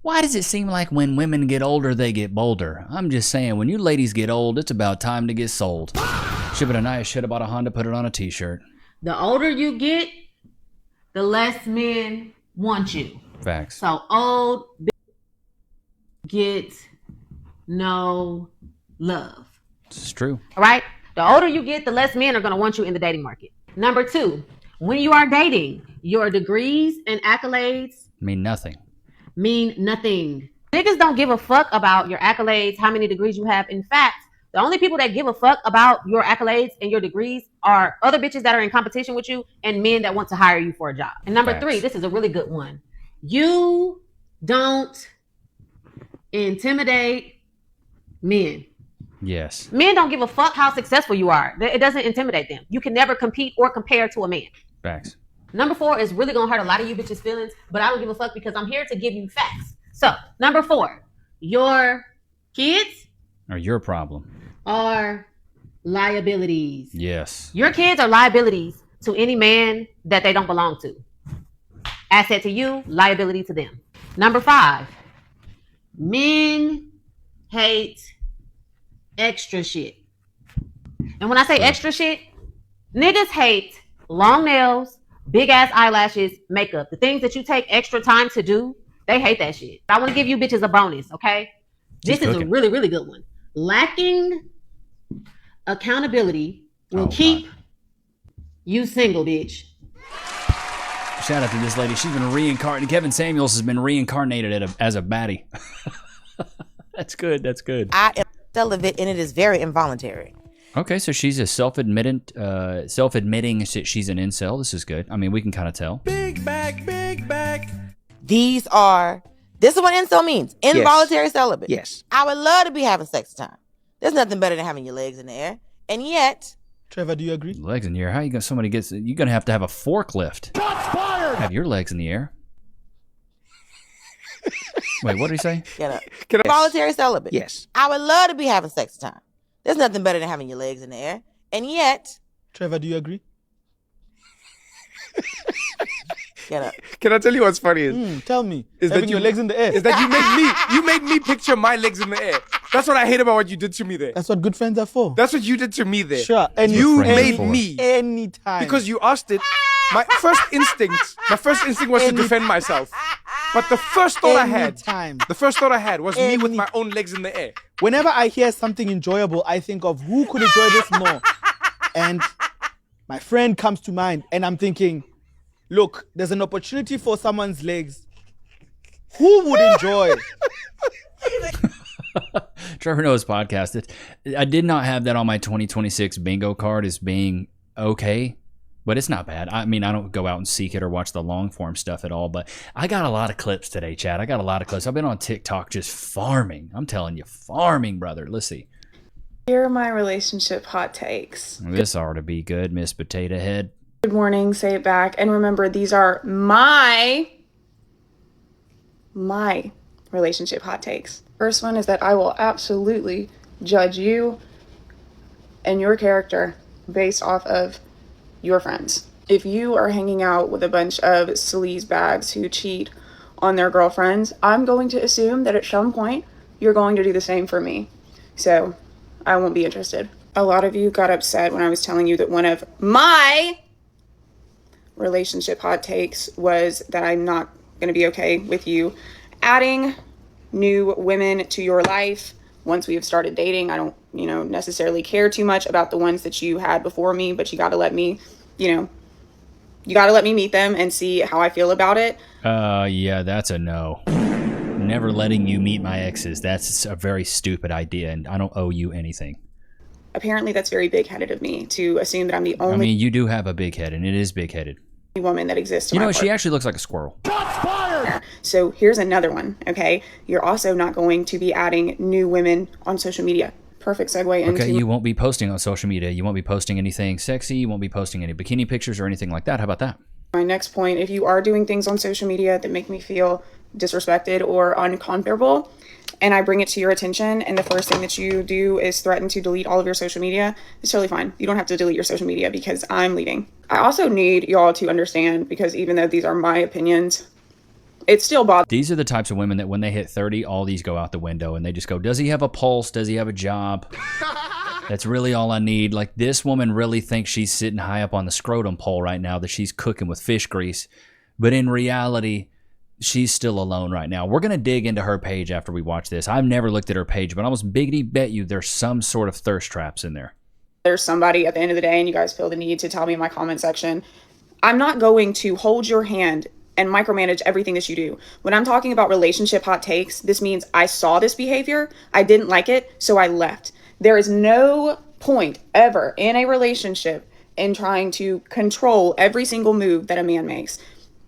Why does it seem like when women get older, they get bolder? I'm just saying, when you ladies get old, it's about time to get sold. Shibanaya should have bought a Honda, put it on a t-shirt. The older you get, the less men want you. Facts. So old get no love. This is true. All right? The older you get, the less men are going to want you in the dating market. Number 2, when you are dating, your degrees and accolades mean nothing. Niggas don't give a fuck about your accolades, how many degrees you have. In fact, the only people that give a fuck about your accolades and your degrees are other bitches that are in competition with you and men that want to hire you for a job. And number 3, this is a really good one. You don't intimidate men. Yes. Men don't give a fuck how successful you are. It doesn't intimidate them. You can never compete or compare to a man. Facts. Number 4 is really going to hurt a lot of you bitches' feelings, but I don't give a fuck because I'm here to give you facts. So, number 4, your kids are your problem. Are liabilities. Yes. Your kids are liabilities to any man that they don't belong to. Asset to you, liability to them. Number 5, men hate extra shit. And when I say extra shit, niggas hate long nails, big ass eyelashes, makeup. The things that you take extra time to do, they hate that shit. I want to give you bitches a bonus, okay? This is a really, really good one. Lacking accountability will keep you single, bitch. Shout out to this lady. She's been reincarnated. Kevin Samuels has been reincarnated as a baddie. That's good. That's good. I am celibate, and it is very involuntary. Okay, so she's a self-admitting that she's an incel. This is good. I mean, we can kind of tell. Big back, big back. This is what incel means. Involuntary celibate. Yes. I would love to be having sex time. There's nothing better than having your legs in the air. And yet... Trevor, do you agree? Legs in the air? How you gonna, you're going to have a forklift. Shots fired! Have your legs in the air. Wait, what did he say? Involuntary celibate. Yes. I would love to be having sex time. There's nothing better than having your legs in the air. And yet... Trevor, do you agree? Can I tell you what's funny is? Tell me. Is having your legs in the air. Is that you made me picture my legs in the air. That's what I hate about what you did to me there. That's what good friends are for. That's what you did to me there. Sure. You made me. Anytime. Because you asked it. My first instinct was to defend myself. But the first thought I had was me with my own legs in the air. Whenever I hear something enjoyable, I think of who could enjoy this more. And my friend comes to mind, and I'm thinking, look, there's an opportunity for someone's legs. Who would enjoy? Trevor Noah's podcast. I did not have that on my 2026 bingo card as being okay, but it's not bad. I mean, I don't go out and seek it or watch the long form stuff at all, but I got a lot of clips today, Chad. I got a lot of clips. I've been on TikTok just farming. I'm telling you, farming, brother. Let's see. Here are my relationship hot takes. This ought to be good, Miss Potato Head. Good morning, say it back. And remember, these are my relationship hot takes. First one is that I will absolutely judge you and your character based off of your friends. If you are hanging out with a bunch of sleaze bags who cheat on their girlfriends, I'm going to assume that at some point you're going to do the same for me. So I won't be interested. A lot of you got upset when I was telling you that one of my relationship hot takes was that I'm not going to be okay with you adding new women to your life once we have started dating. I don't, necessarily care too much about the ones that you had before me, but you got to let me, you got to let me meet them and see how I feel about it. Yeah, that's a no. Never letting you meet my exes. That's a very stupid idea, and I don't owe you anything. Apparently, that's very big-headed of me to assume that I'm the only... I mean, you do have a big head, and it is big-headed. ...woman that exists in my she actually looks like a squirrel. Shots fired! So here's another one, okay? You're also not going to be adding new women on social media. Perfect segue into... Okay, you won't be posting on social media. You won't be posting anything sexy. You won't be posting any bikini pictures or anything like that. How about that? My next point, if you are doing things on social media that make me feel disrespected or uncomfortable, and I bring it to your attention, and the first thing that you do is threaten to delete all of your social media, it's totally fine. You don't have to delete your social media because I'm leaving. I also need y'all to understand, because even though these are my opinions, It still bothers. These are the types of women that when they hit 30, all these go out the window and they just go, does he have a pulse? Does he have a job? That's really all I need. Like, this woman really thinks she's sitting high up on the scrotum pole right now, that she's cooking with fish grease. But in reality, she's still alone right now. We're going to dig into her page after we watch this. I've never looked at her page, but I almost biggity bet you there's some sort of thirst traps in there. There's somebody at the end of the day and you guys feel the need to tell me in my comment section, I'm not going to hold your hand and micromanage everything that you do. When I'm talking about relationship hot takes, this means I saw this behavior, I didn't like it, so I left. There is no point ever in a relationship in trying to control every single move that a man makes.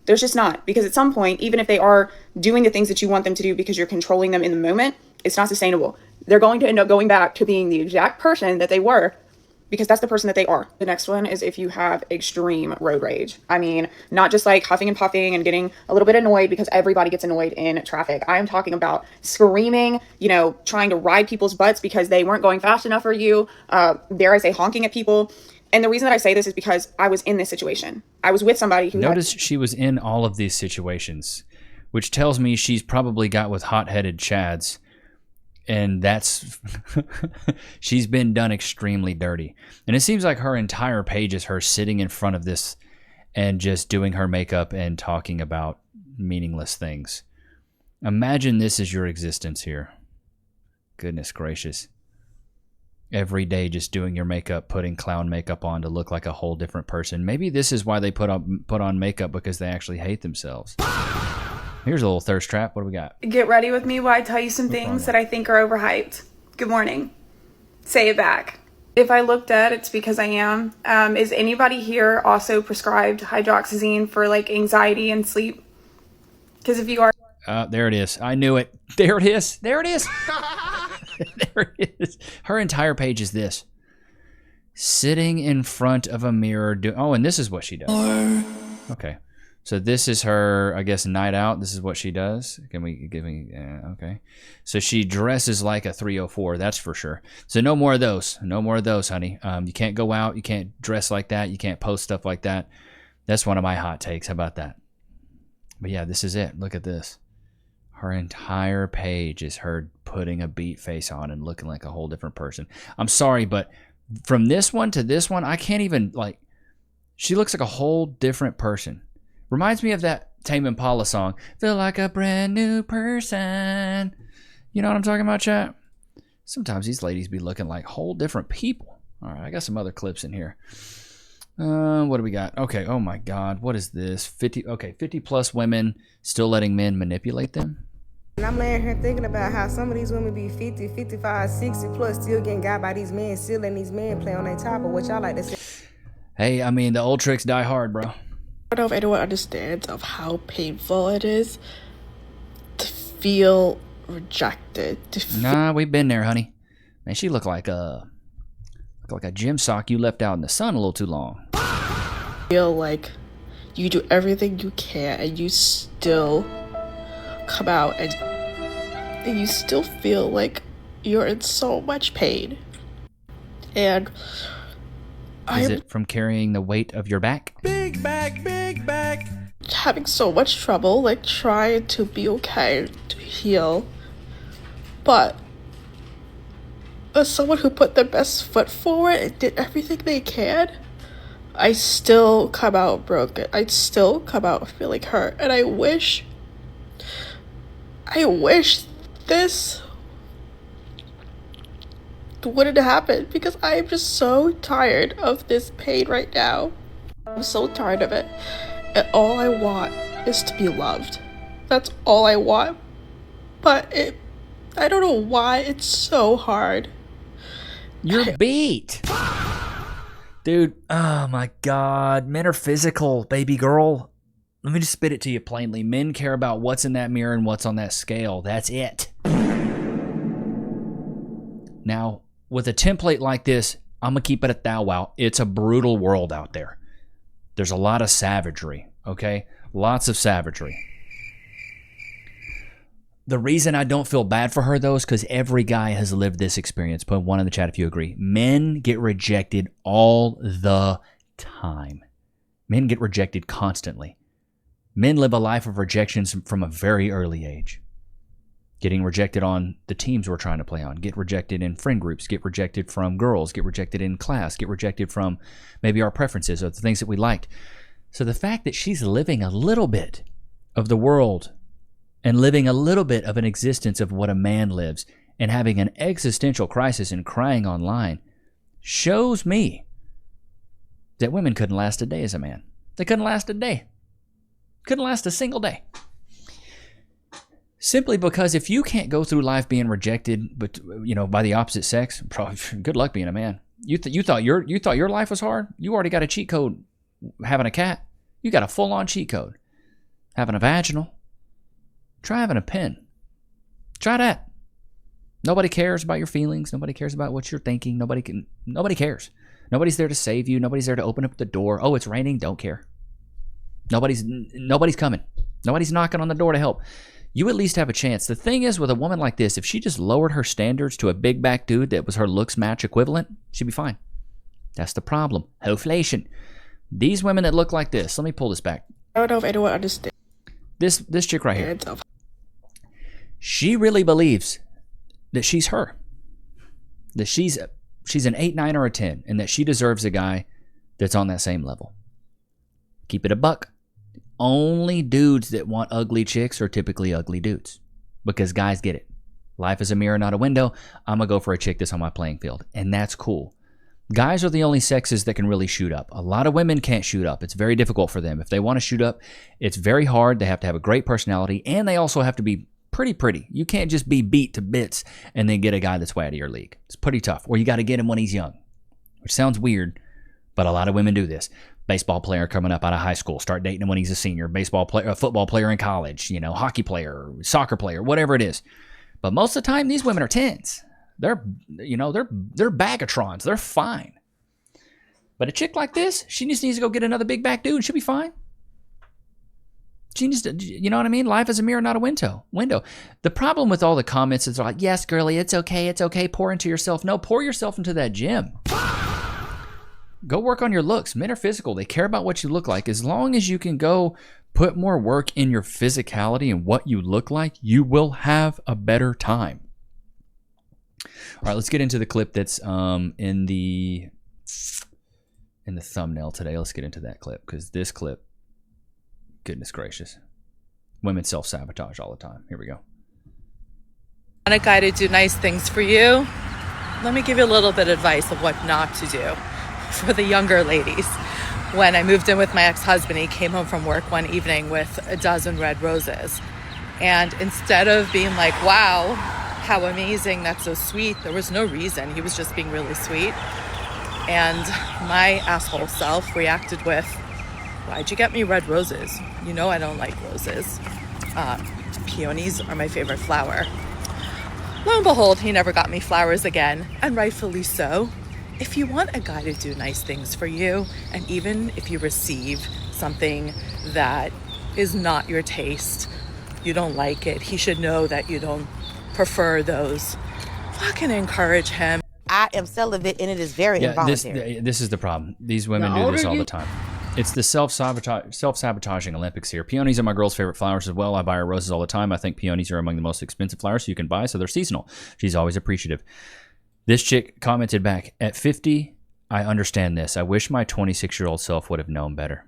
There's just not, because at some point, even if they are doing the things that you want them to do because you're controlling them in the moment, it's not sustainable. They're going to end up going back to being the exact person that they were, because that's the person that they are. The next one is if you have extreme road rage. I mean, not just like huffing and puffing and getting a little bit annoyed, because everybody gets annoyed in traffic. I am talking about screaming, trying to ride people's butts because they weren't going fast enough for you. Dare I say, honking at people. And the reason that I say this is because I was in this situation. I was with somebody who Notice she was in all of these situations, which tells me she's probably got with hot-headed chads. And that's, she's been done extremely dirty. And it seems like her entire page is her sitting in front of this and just doing her makeup and talking about meaningless things. Imagine this is your existence here. Goodness gracious. Every day just doing your makeup, putting clown makeup on to look like a whole different person. Maybe this is why they put on makeup, because they actually hate themselves. Here's a little thirst trap. What do we got? Get ready with me while I tell you some things that I think are overhyped. Good morning. Say it back. If I look dead, it's because I am. Is anybody here also prescribed hydroxyzine for like anxiety and sleep? Because if you are... There it is. I knew it. There it is. There it is. There it is. Her entire page is this. Sitting in front of a mirror. Oh, and this is what she does. Okay. So this is her, I guess, night out. This is what she does. Can we give me, okay. So she dresses like a 304, that's for sure. So no more of those. No more of those, honey. You can't go out. You can't dress like that. You can't post stuff like that. That's one of my hot takes. How about that? But yeah, this is it. Look at this. Her entire page is her putting a beat face on and looking like a whole different person. I'm sorry, but from this one to this one, I can't even, like, she looks like a whole different person. Reminds me of that Tame Impala song, Feel Like a Brand New Person. You know what I'm talking about, chat? Sometimes these ladies be looking like whole different people. All right, I got some other clips in here. What do we got? Okay, oh my God, what is this? 50 plus women still letting men manipulate them? And I'm laying here thinking about how some of these women be 50, 55, 60 plus still getting got by these men, still letting these men play on their top of what y'all like to say. Hey, I mean, the old tricks die hard, bro. I don't know if anyone understands of how painful it is to feel rejected. Nah, we've been there, honey. Man, she looked like a gym sock you left out in the sun a little too long. Feel like you do everything you can and you still come out and you still feel like you're in so much pain. And is it from carrying the weight of your back? Big back, big back. Having so much trouble, like trying to be okay, to heal. But as someone who put their best foot forward and did everything they can, I still come out broken. I still come out feeling hurt. And I wish this wouldn't happen, because I am just so tired of this pain right now. I'm so tired of it. And all I want is to be loved. That's all I want. But I don't know why it's so hard. You're beat. Dude, oh my God. Men are physical, baby girl. Let me just spit it to you plainly. Men care about what's in that mirror and what's on that scale. That's it. Now, with a template like this, I'm going to keep it at thou wow. It's a brutal world out there. There's a lot of savagery, okay? Lots of savagery. The reason I don't feel bad for her, though, is because every guy has lived this experience. Put one in the chat if you agree. Men get rejected all the time. Men get rejected constantly. Men live a life of rejections from a very early age. Getting rejected on the teams we're trying to play on, get rejected in friend groups, get rejected from girls, get rejected in class, get rejected from maybe our preferences or the things that we liked. So the fact that she's living a little bit of the world and living a little bit of an existence of what a man lives and having an existential crisis and crying online shows me that women couldn't last a day as a man. They couldn't last a day. Couldn't last a single day. Simply because if you can't go through life being rejected, but by the opposite sex, probably good luck being a man. You thought your life was hard. You already got a cheat code having a cat. You got a full-on cheat code having a vaginal. Try having a pen. Try that. Nobody cares about your feelings. Nobody cares about what you're thinking. Nobody cares. Nobody's there to save you. Nobody's there to open up the door. Oh, it's raining. Don't care. Nobody's coming. Nobody's knocking on the door to help. You at least have a chance. The thing is, with a woman like this, if she just lowered her standards to a big back dude that was her looks match equivalent, she'd be fine. That's the problem. Hoflation. These women that look like this, let me pull this back. I don't know if anyone understands. This chick right here. She really believes that she's her. That she's an 8, 9, or a 10, and that she deserves a guy that's on that same level. Keep it a buck. Only dudes that want ugly chicks are typically ugly dudes, because guys get it. Life is a mirror, not a window. I'm going to go for a chick that's on my playing field, and that's cool. Guys are the only sexes that can really shoot up. A lot of women can't shoot up. It's very difficult for them. If they want to shoot up, it's very hard. They have to have a great personality, and they also have to be pretty. You can't just be beat to bits and then get a guy that's way out of your league. It's pretty tough. Or you got to get him when he's young, which sounds weird, but a lot of women do this. Baseball player coming up out of high school, start dating him when he's a senior. Baseball player, football player in college, hockey player, soccer player, whatever it is. But most of the time, these women are 10s. They're bagatrons. They're fine. But a chick like this, she just needs to go get another big back dude. She'll be fine. She needs to, you know what I mean? Life is a mirror, not a window. The problem with all the comments is they're like, yes, girly, it's okay. Pour into yourself. No, pour yourself into that gym. Go work on your looks. Men are physical. They care about what you look like. As long as you can go put more work in your physicality and what you look like, you will have a better time. All right, let's get into the clip that's in the thumbnail today. Let's get into that clip, because this clip, goodness gracious, women self-sabotage all the time. Here we go. Want a guy to do nice things for you? Let me give you a little bit of advice of what not to do. For the younger ladies, when I moved in with my ex-husband, he came home from work one evening with a dozen red roses. And instead of being like, wow, how amazing, that's so sweet, there was no reason. He was just being really sweet. And my asshole self reacted with, why'd you get me red roses? You know I don't like roses. Peonies are my favorite flower. Lo and behold, he never got me flowers again, and rightfully so. If you want a guy to do nice things for you, and even if you receive something that is not your taste, you don't like it, he should know that you don't prefer those. Fucking encourage him. I am celibate, and it is very involuntary. This is the problem. These women do this all the time. It's the self-sabotaging Olympics here. Peonies are my girl's favorite flowers as well. I buy her roses all the time. I think peonies are among the most expensive flowers you can buy, so they're seasonal. She's always appreciative. This chick commented back, at 50, I understand this. I wish my 26-year-old self would have known better.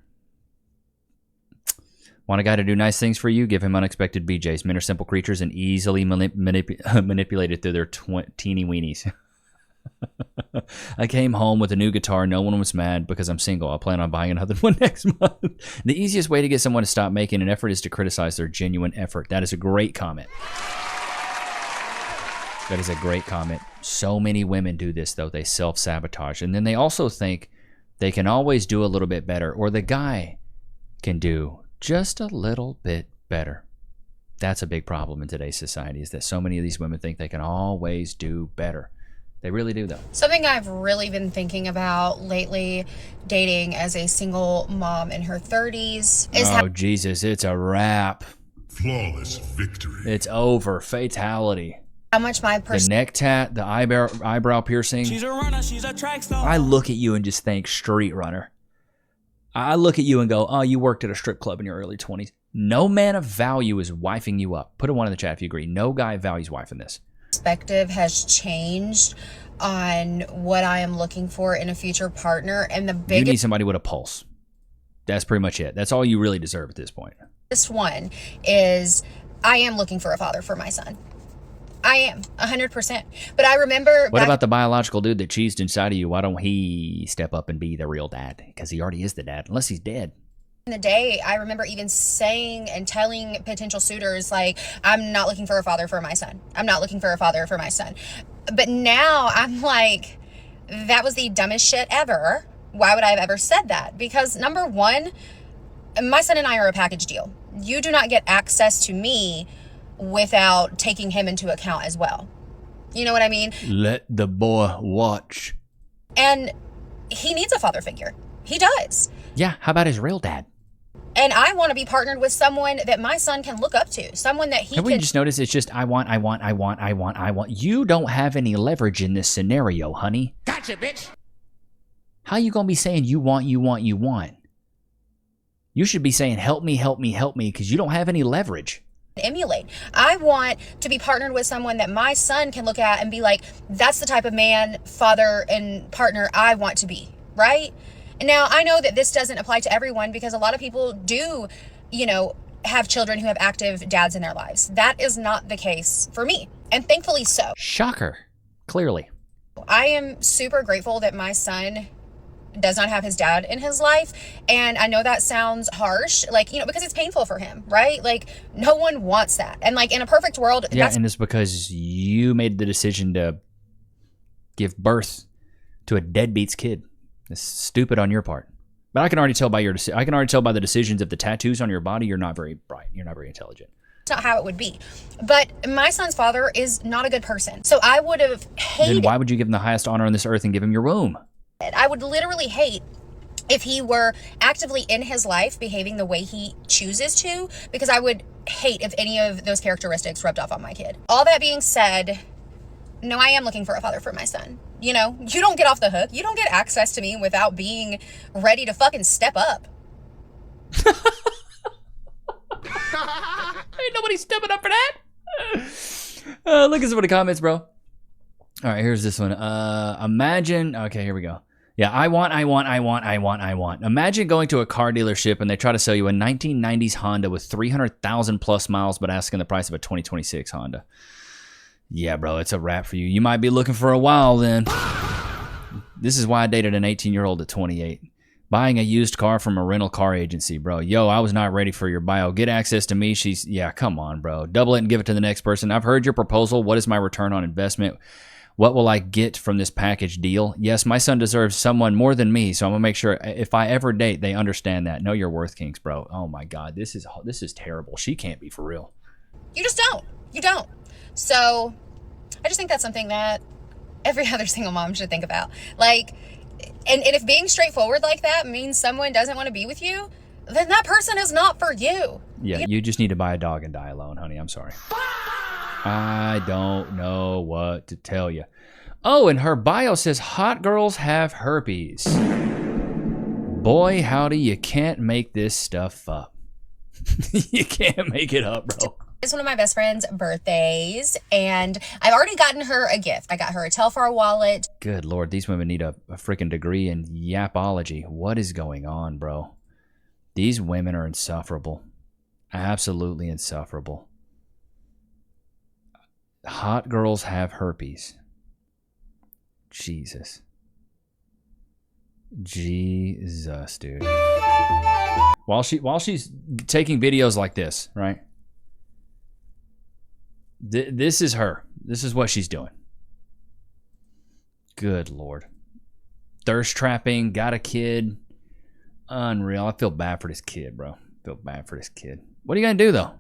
Want a guy to do nice things for you? Give him unexpected BJs. Men are simple creatures and easily manipulated through their teeny weenies. I came home with a new guitar. No one was mad because I'm single. I plan on buying another one next month. The easiest way to get someone to stop making an effort is to criticize their genuine effort. That is a great comment. That is a great comment. So many women do this, though. They self-sabotage. And then they also think they can always do a little bit better, or the guy can do just a little bit better. That's a big problem in today's society, is that so many of these women think they can always do better. They really do, though. Something I've really been thinking about lately, dating as a single mom in her 30s, is oh, Jesus, it's a wrap. Flawless victory. It's over. Fatality. How much my the neck tat, the eyebrow piercing. She's a runner, she's a track star. I look at you and just think street runner. I look at you and go, oh, you worked at a strip club in your early 20s. No man of value is wifing you up. Put a 1 in the chat if you agree. No guy values wifing this. Perspective has changed on what I am looking for in a future partner, and the You biggest need somebody with a pulse. That's pretty much it. That's all you really deserve at this point. one is I am looking for a father for my son. I am 100%. But I remember What about the biological dude that cheesed inside of you? Why don't he step up and be the real dad? Because he already is the dad, unless he's dead. in the day, I remember even saying and telling potential suitors, like, I'm not looking for a father for my son. I'm not looking for a father for my son. But now I'm like, that was the dumbest shit ever. Why would I have ever said that? Because number one, my son and I are a package deal. You do not get access to me without taking him into account as well. You know what I mean? Let the boy watch. And he needs a father figure. He does. Yeah, how about his real dad? And I want to be partnered with someone that my son can look up to. Someone that he Have can... we just noticed it's just I want. You don't have any leverage in this scenario, honey. Gotcha, bitch. How you going to be saying you want? You should be saying help me, because you don't have any leverage. Emulate. I want to be partnered with someone that my son can look at and be like, that's the type of man, father, and partner I want to be, right? And now I know that this doesn't apply to everyone because a lot of people do, you know, have children who have active dads in their lives. That is not the case for me, and thankfully so. Shocker. Clearly. I am super grateful that my son does not have his dad in his life. And I know that sounds harsh, like, you know, because it's painful for him, right? Like, no one wants that. And like in a perfect world, Yeah, and it's because you made the decision to give birth to a deadbeat's kid. It's stupid on your part. But I can already tell by the decisions of the tattoos on your body, you're not very bright. You're not very intelligent. It's not how it would be. But my son's father is not a good person. So I would have hated... Then why would you give him the highest honor on this earth and give him your womb? I would literally hate if he were actively in his life behaving the way he chooses to, because I would hate if any of those characteristics rubbed off on my kid. All that being said, no, I am looking for a father for my son. You know, you don't get off the hook. You don't get access to me without being ready to fucking step up. Ain't nobody stepping up for that. Look at some of the comments, bro. All right, here's this one. Imagine, okay, here we go. Yeah, I want. Imagine going to a car dealership and they try to sell you a 1990s Honda with 300,000 plus miles, but asking the price of a 2026 Honda. Yeah, bro, it's a wrap for you. You might be looking for a while then. This is why I dated an 18-year-old at 28. Buying a used car from a rental car agency, bro. Yo, I was not ready for your bio. Get access to me. Yeah, come on, bro. Double it and give it to the next person. I've heard your proposal. What is my return on investment? What will I get from this package deal? Yes, my son deserves someone more than me, so I'm going to make sure if I ever date, they understand that. Know your worth, Kinks, bro. Oh, my God. This is terrible. She can't be for real. You just don't. You don't. So I just think that's something that every other single mom should think about. Like, and if being straightforward like that means someone doesn't want to be with you, then that person is not for you. Yeah, you just need to buy a dog and die alone, honey. I'm sorry. I don't know what to tell you. Oh, and her bio says hot girls have herpes. Boy, howdy, you can't make this stuff up. You can't make it up, bro. It's one of my best friend's birthdays, and I've already gotten her a gift. I got her a Telfar wallet. Good Lord, these women need a freaking degree in yapology. What is going on, bro? These women are insufferable. Absolutely insufferable. Hot girls have herpes. Jesus, dude. While she's taking videos like this, right? This is her. This is what she's doing. Good Lord. Thirst trapping, got a kid. Unreal. I feel bad for this kid, bro. Feel bad for this kid. What are you going to do, though?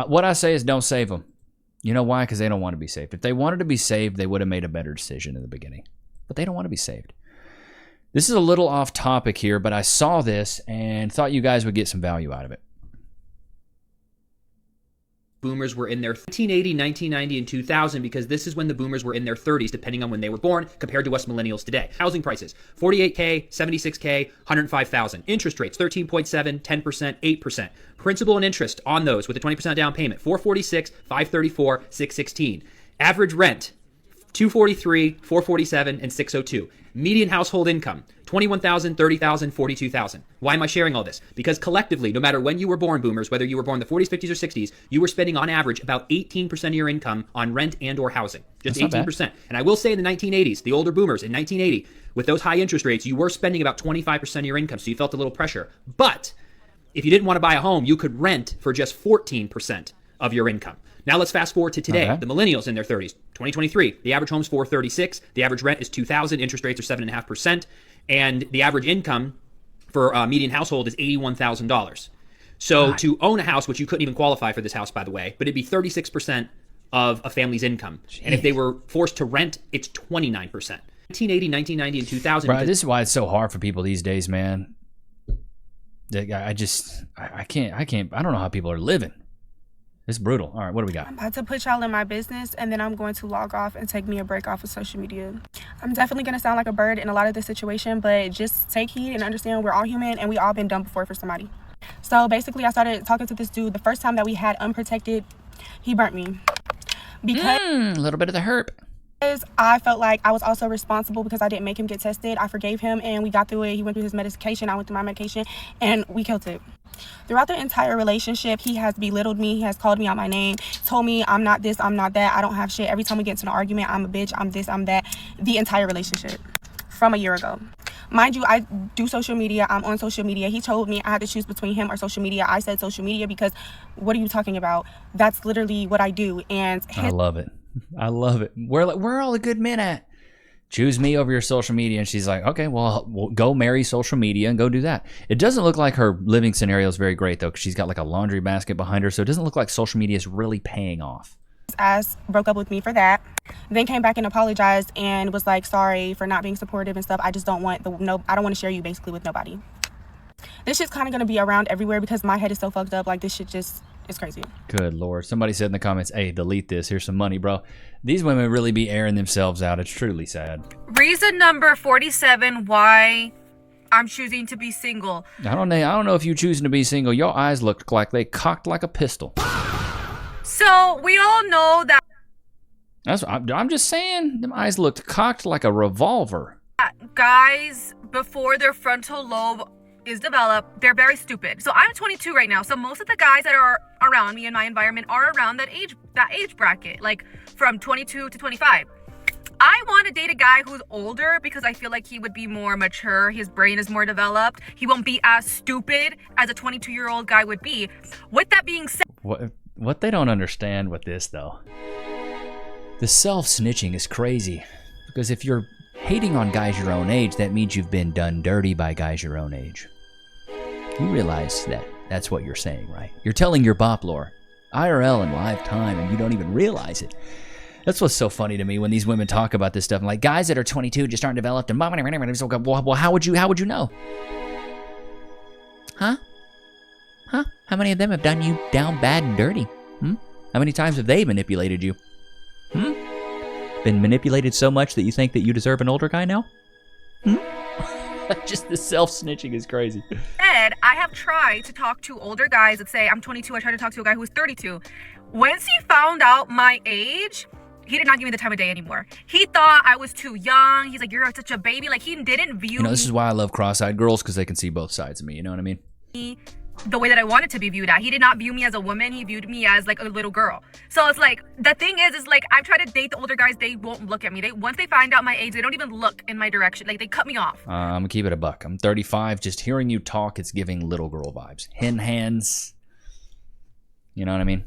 What I say is don't save them. You know why? Because they don't want to be saved. If they wanted to be saved, they would have made a better decision in the beginning. But they don't want to be saved. This is a little off topic here, but I saw this and thought you guys would get some value out of it. boomers were in their 1980, 1990, and 2000, because this is when the boomers were in their 30s, depending on when they were born, compared to us millennials today. Housing prices, 48K, 76K, 105,000. Interest rates, 13.7, 10%, 8%. Principal and interest on those with a 20% down payment, 446, 534, 616. Average rent, 243, 447, and 602. Median household income, 21,000, 30,000, 42,000. Why am I sharing all this? Because collectively, no matter when you were born, boomers, whether you were born in the 40s, 50s, or 60s, you were spending on average about 18% of your income on rent and or housing. Just 18%. And I will say in the 1980s, the older boomers in 1980, with those high interest rates, you were spending about 25% of your income, so you felt a little pressure. But if you didn't want to buy a home, you could rent for just 14% of your income. Now let's fast forward to today. Okay. The millennials in their 30s, 2023. The average home is $436. The average rent is $2,000. Interest rates are 7.5%. And the average income for a median household is $81,000. So God. To own a house, which you couldn't even qualify for this house, by the way, but it'd be 36% of a family's income. Jeez. And if they were forced to rent, it's 29%. 1980, 1990, and 2000. Bro, this is why it's so hard for people these days, man. I can't. I don't know how people are living. It's brutal. All right, what do we got? I'm about to put y'all in my business, and then I'm going to log off and take me a break off of social media. I'm definitely going to sound like a bird in a lot of this situation, but just take heed and understand we're all human, and we all been done before for somebody. So basically, I started talking to this dude. The first time that we had unprotected, he burnt me. Because a little bit of the herp. I felt like I was also responsible because I didn't make him get tested. I forgave him, and we got through it. He went through his medication. I went through my medication, and we killed it. Throughout the entire relationship, he has belittled me. He has called me out my name, told me I'm not this, I'm not that, I don't have shit. Every time we get into an argument, I'm a bitch, I'm this, I'm that. The entire relationship from a year ago. Mind you, I do social media. I'm on social media. He told me I had to choose between him or social media. I said social media because what are you talking about? That's literally what I do. And I love it. I love it. Where are all the good men at? Choose me over your social media. And she's like, okay, well, we'll go marry social media and go do that. It doesn't look like her living scenario is very great, though, because she's got like a laundry basket behind her. So it doesn't look like social media is really paying off. Ass broke up with me for that. Then came back and apologized and was like, sorry for not being supportive and stuff. I just don't want I don't want to share you basically with nobody. This shit's kind of going to be around everywhere because my head is so fucked up. Like, this shit just... it's crazy. Good Lord. Somebody said in the comments, hey, delete this. Here's some money, bro. These women really be airing themselves out. It's truly sad. Reason number 47 why I'm choosing to be single. I don't know if you choosing to be single. Your eyes looked like they cocked like a pistol. So we all know that. I'm just saying, them eyes looked cocked like a revolver. Guys, before their frontal lobe is developed, they're very stupid. So I'm 22 right now. So most of the guys that are around me in my environment are around that age bracket, like from 22 to 25. I want to date a guy who's older because I feel like he would be more mature. His brain is more developed. He won't be as stupid as a 22-year-old guy would be. With that being said, what they don't understand with this, though, the self-snitching is crazy. Because if you're hating on guys your own age, that means you've been done dirty by guys your own age. You realize that that's what you're saying, right? You're telling your bop lore, IRL in live time, and you don't even realize it. That's what's so funny to me when these women talk about this stuff. I'm like, guys that are 22 just aren't developed, and well, how would you know? Huh? How many of them have done you down bad and dirty? How many times have they manipulated you? Been manipulated so much that you think that you deserve an older guy now? Just the self-snitching is crazy. I have tried to talk to older guys that say, I'm 22. I tried to talk to a guy who was 32. Once he found out my age, he did not give me the time of day anymore. He thought I was too young. He's like, you're such a baby. Like, he didn't view me. This is why I love cross-eyed girls, because they can see both sides of me. You know what I mean? The way that I wanted to be viewed at. He did not view me as a woman. He viewed me as like a little girl. So it's like, the thing is like, I try to date the older guys. They won't look at me. Once they find out my age, they don't even look in my direction. Like, they cut me off. I'm gonna keep it a buck. I'm 35. Just hearing you talk, it's giving little girl vibes. Hen hands. You know what I mean?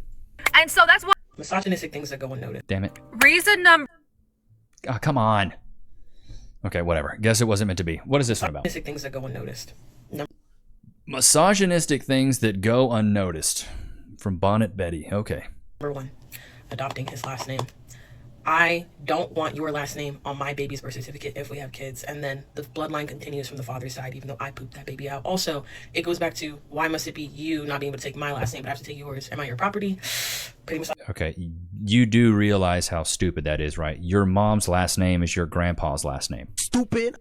And so that's what misogynistic things that go unnoticed. Damn it. Reason number. Oh, come on. Okay, whatever. Guess it wasn't meant to be. What is this one about? Misogynistic things that go unnoticed. Misogynistic things that go unnoticed. From Bonnet Betty. Okay. Number 1, adopting his last name. I don't want your last name on my baby's birth certificate if we have kids. And then the bloodline continues from the father's side, even though I pooped that baby out. Also, it goes back to, why must it be you not being able to take my last name, but I have to take yours? Am I your property? Pretty much. Okay, you do realize how stupid that is, right? Your mom's last name is your grandpa's last name. Stupid.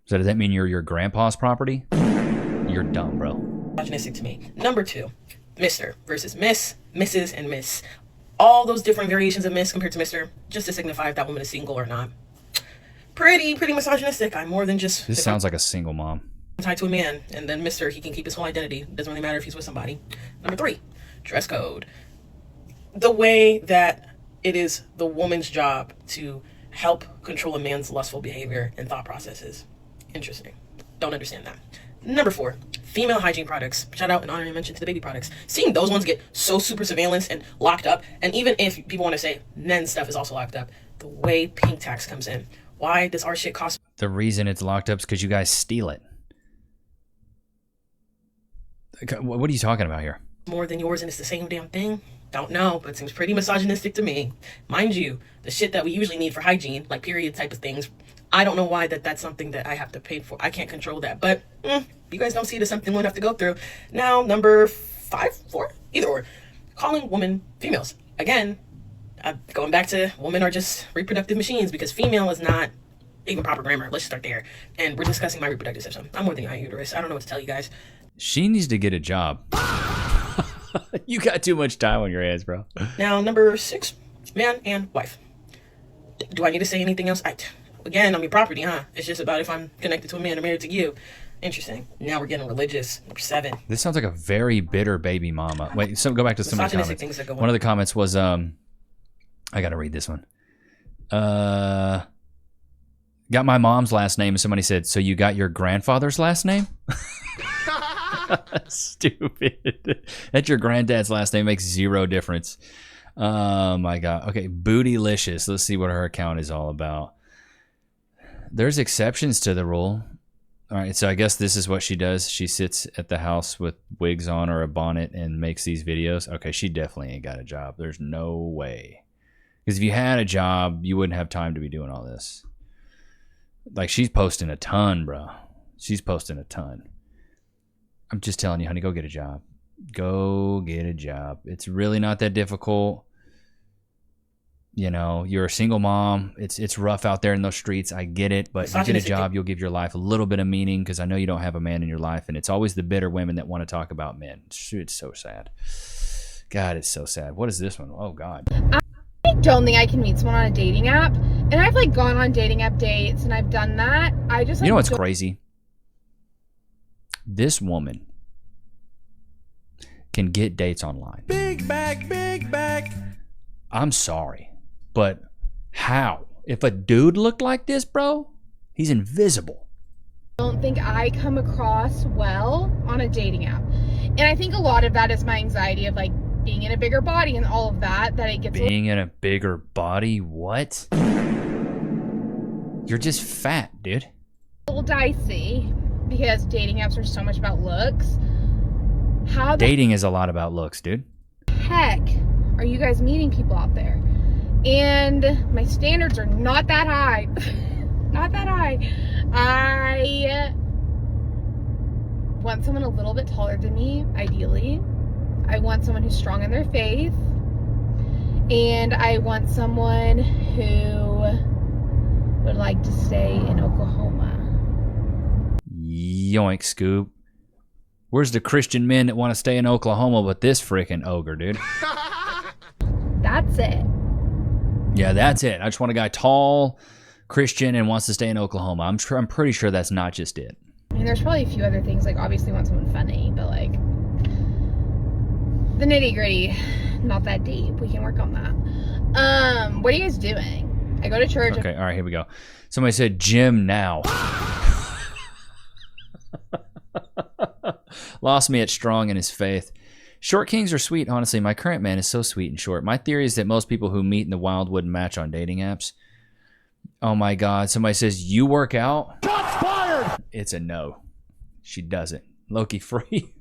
So does that mean you're your grandpa's property? You're dumb, bro. Misogynistic to me. Number 2, Mr. versus Miss, Mrs. and Miss. All those different variations of Miss compared to Mr. just to signify if that woman is single or not. Pretty misogynistic. I'm more than just... This sounds like a single mom. Tied to a man, and then Mr. He can keep his whole identity. Doesn't really matter if he's with somebody. Number 3, dress code. The way that it is the woman's job to help control a man's lustful behavior and thought processes. Interesting. Don't understand that. Number 4, female hygiene products. Shout out and honorary mention to the baby products. Seeing those ones get so super surveillance and locked up, and even if people want to say men's stuff is also locked up, the way pink tax comes in. Why does our shit cost? The reason it's locked up is because you guys steal it. What are you talking about here? More than yours and it's the same damn thing? Don't know, but it seems pretty misogynistic to me. Mind you, the shit that we usually need for hygiene, like period type of things, I don't know why that's something that I have to pay for. I can't control that, but you guys don't see it as something we'll have to go through. Now, number 5, 4, either or. Calling women females. Again, going back to women are just reproductive machines because female is not even proper grammar. Let's start there. And we're discussing my reproductive system. I'm more than a uterus. I don't know what to tell you guys. She needs to get a job. You got too much time on your hands, bro. Now, number 6, man and wife. Do I need to say anything else? Again, I'm your property, huh? It's just about if I'm connected to a man or married to you. Interesting. Now we're getting religious. Number 7. This sounds like a very bitter baby mama. Wait, go back to some of the comments. One of the comments was, I got to read this one. Got my mom's last name, and somebody said, so you got your grandfather's last name? Stupid. That's your granddad's last name. Makes zero difference. Oh my God. Okay, Bootylicious. Let's see what her account is all about. There's exceptions to the rule. All right, so I guess this is what she does. She sits at the house with wigs on or a bonnet and makes these videos. Okay, she definitely ain't got a job. There's no way. Because if you had a job, you wouldn't have time to be doing all this. Like, she's posting a ton, bro. She's posting a ton. I'm just telling you, honey, go get a job. Go get a job. It's really not that difficult. You know, you're a single mom. It's rough out there in those streets. I get it. But you get a job, you'll give your life a little bit of meaning, because I know you don't have a man in your life. And it's always the bitter women that want to talk about men. It's so sad. God, it's so sad. What is this one? Oh, God. I don't think I can meet someone on a dating app. And I've, like, gone on dating app dates, and I've done that. I just, like, you know what's crazy? This woman can get dates online. Big back. I'm sorry, but how? If a dude looked like this, bro, he's invisible. I don't think I come across well on a dating app. And I think a lot of that is my anxiety of, like, being in a bigger body and all of that, that it gets... Being in a bigger body? What? You're just fat, dude. A little dicey, because dating apps are so much about looks. How the Dating is a lot about looks, dude. heck are you guys meeting people out there? And my standards are not that high. Not that high. I want someone a little bit taller than me, ideally. I want someone who's strong in their faith. And I want someone who would like to stay in Oklahoma. Yoink, Scoop. Where's the Christian men that want to stay in Oklahoma but this freaking ogre, dude? That's it. Yeah, that's it. I just want a guy tall, Christian, and wants to stay in Oklahoma. I'm pretty sure that's not just it. I mean, there's probably a few other things, like obviously want someone funny, but like the nitty gritty, not that deep. We can work on that. What are you guys doing? I go to church. Okay, all right, here we go. Somebody said gym now. Lost me at strong in his faith. Short kings are sweet, honestly. My current man is so sweet and short. My theory is that most people who meet in the wild wouldn't match on dating apps. Oh my God. Somebody says, you work out? Shots fired! It's a no. She doesn't. Loki, free.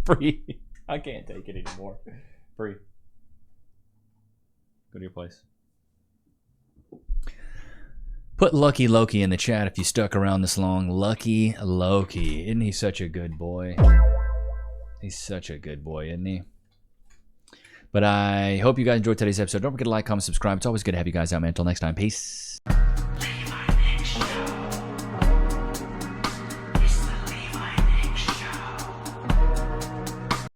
Free. I can't take it anymore. Free. Go to your place. Put Lucky Loki in the chat if you stuck around this long. Lucky Loki. Isn't he such a good boy? He's such a good boy, isn't he? But I hope you guys enjoyed today's episode. Don't forget to like, comment, subscribe. It's always good to have you guys out, man. Until next time, peace.